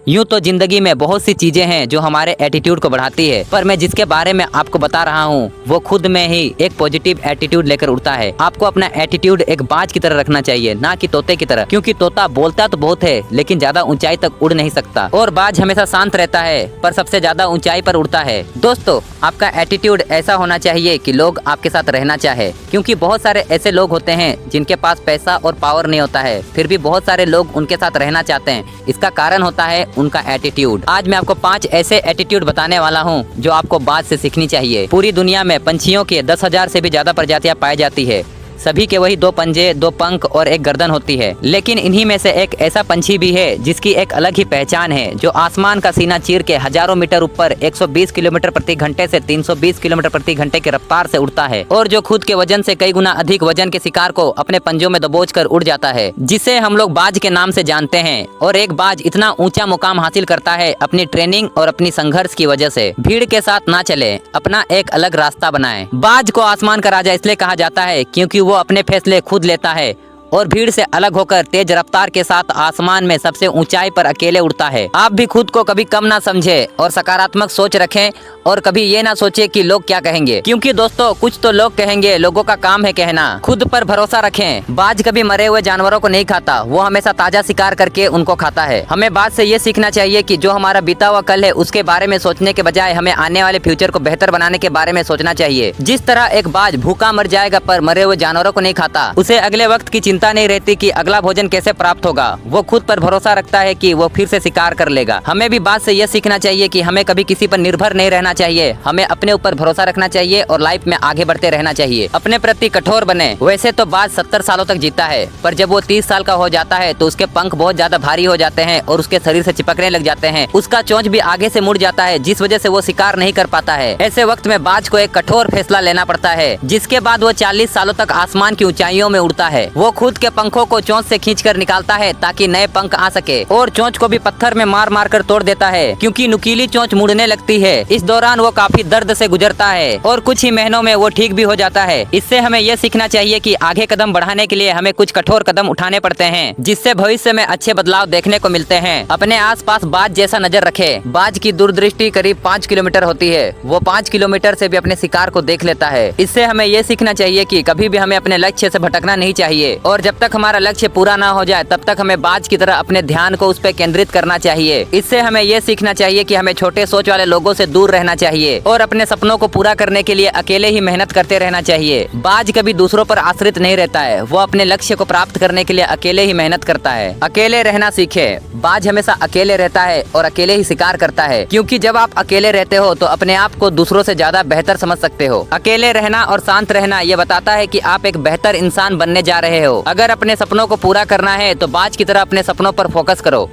यूँ तो जिंदगी में बहुत सी चीजें हैं जो हमारे एटीट्यूड को बढ़ाती है, पर मैं जिसके बारे में आपको बता रहा हूँ वो खुद में ही एक पॉजिटिव एटीट्यूड लेकर उड़ता है। आपको अपना एटीट्यूड एक बाज की तरह रखना चाहिए, ना कि तोते की तरह, क्योंकि तोता बोलता तो बहुत है लेकिन ज्यादा ऊंचाई तक उड़ नहीं सकता, और बाज हमेशा शांत रहता है पर सबसे ज्यादा ऊंचाई पर उड़ता है। दोस्तों, आपका एटीट्यूड ऐसा होना चाहिए कि लोग आपके साथ रहना चाहे, क्योंकि बहुत सारे ऐसे लोग होते हैं जिनके पास पैसा और पावर नहीं होता है, फिर भी बहुत सारे लोग उनके साथ रहना चाहते हैं। इसका कारण होता है उनका एटीट्यूड। आज मैं आपको 5 ऐसे एटीट्यूड बताने वाला हूँ जो आपको बाज से सीखनी चाहिए। पूरी दुनिया में पंछियों के 10,000 से भी ज्यादा प्रजातियां पाई जाती है। सभी के वही 2 पंजे, 2 पंख और 1 गर्दन होती है, लेकिन इन्हीं में से एक ऐसा पंछी भी है जिसकी एक अलग ही पहचान है, जो आसमान का सीना चीर के हजारों मीटर ऊपर 120 किलोमीटर प्रति घंटे से 320 किलोमीटर प्रति घंटे की रफ्तार से उड़ता है, और जो खुद के वजन से कई गुना अधिक वजन के शिकार को अपने पंजों में दबोच कर उड़ जाता है, जिसे हम लोग बाज के नाम से जानते हैं। और एक बाज इतना ऊंचा मुकाम हासिल करता है अपनी ट्रेनिंग और अपनी संघर्ष की वजह से। भीड़ के साथ ना चले, अपना एक अलग रास्ता बनाए। बाज को आसमान का राजा इसलिए कहा जाता है क्योंकि वो अपने फैसले खुद लेता है और भीड़ से अलग होकर तेज रफ्तार के साथ आसमान में सबसे ऊंचाई पर अकेले उड़ता है। आप भी खुद को कभी कम ना समझे और सकारात्मक सोच रखें, और कभी ये ना सोचे कि लोग क्या कहेंगे, क्योंकि दोस्तों कुछ तो लोग कहेंगे, लोगों का काम है कहना। खुद पर भरोसा रखें। बाज कभी मरे हुए जानवरों को नहीं खाता, वो हमेशा ताजा शिकार करके उनको खाता है। हमें बाज से ये सीखना चाहिए कि जो हमारा बीता हुआ कल है उसके बारे में सोचने के बजाय हमें आने वाले फ्यूचर को बेहतर बनाने के बारे में सोचना चाहिए। जिस तरह एक बाज भूखा मर जाएगा पर मरे हुए जानवरों को नहीं खाता, उसे अगले वक्त की चिंता नहीं रहती कि अगला भोजन कैसे प्राप्त होगा। वो खुद पर भरोसा रखता है कि वो फिर से शिकार कर लेगा। हमें भी बात से यह सीखना चाहिए कि हमें कभी किसी पर निर्भर नहीं रहना चाहिए, हमें अपने ऊपर भरोसा रखना चाहिए और लाइफ में आगे बढ़ते रहना चाहिए। अपने प्रति कठोर बने। वैसे तो बाज 70 सालों तक जीता है, पर जब वो 30 साल का हो जाता है तो उसके पंख बहुत ज्यादा भारी हो जाते हैं और उसके शरीर से चिपकने लग जाते हैं। उसका चोंच भी आगे से मुड़ जाता है, जिस वजह से वो शिकार नहीं कर पाता है। ऐसे वक्त में बाज को एक कठोर फैसला लेना पड़ता है, जिसके बाद वो 40 सालों तक आसमान की ऊंचाइयों में उड़ता है। वो खुद के पंखों को चोंच से खींचकर निकालता है ताकि नए पंख आ सके, और चोंच को भी पत्थर में मार मार कर तोड़ देता है, क्योंकि नुकीली चोंच मुड़ने लगती है। इस दौरान वो काफी दर्द से गुजरता है और कुछ ही महीनों में वो ठीक भी हो जाता है। इससे हमें यह सीखना चाहिए कि आगे कदम बढ़ाने के लिए हमें कुछ कठोर कदम उठाने पड़ते हैं, जिससे भविष्य में अच्छे बदलाव देखने को मिलते हैं। अपने आसपास बाज जैसा नजर रखे। बाज की दूरदृष्टि करीब 5 किलोमीटर होती है। वो 5 किलोमीटर से भी अपने शिकार को देख लेता है। इससे हमें यह सीखना चाहिए कि कभी भी हमें अपने लक्ष्य से भटकना नहीं चाहिए, और जब तक हमारा लक्ष्य पूरा ना हो जाए तब तक हमें बाज की तरह अपने ध्यान को उस पर केंद्रित करना चाहिए। इससे हमें यह सीखना चाहिए कि हमें छोटे सोच वाले लोगों से दूर रहना चाहिए और अपने सपनों को पूरा करने के लिए अकेले ही मेहनत करते रहना चाहिए। बाज कभी दूसरों पर आश्रित नहीं रहता है, वो अपने लक्ष्य को प्राप्त करने के लिए अकेले ही मेहनत करता है। अकेले रहना सीखे। बाज हमेशा अकेले रहता है और अकेले ही शिकार करता है, क्योंकि जब आप अकेले रहते हो तो अपने आप को दूसरों से ज्यादा बेहतर समझ सकते हो। अकेले रहना और शांत रहना ये बताता है कि आप एक बेहतर इंसान बनने जा रहे हो। अगर अपने सपनों को पूरा करना है तो बाज की तरह अपने सपनों पर फोकस करो।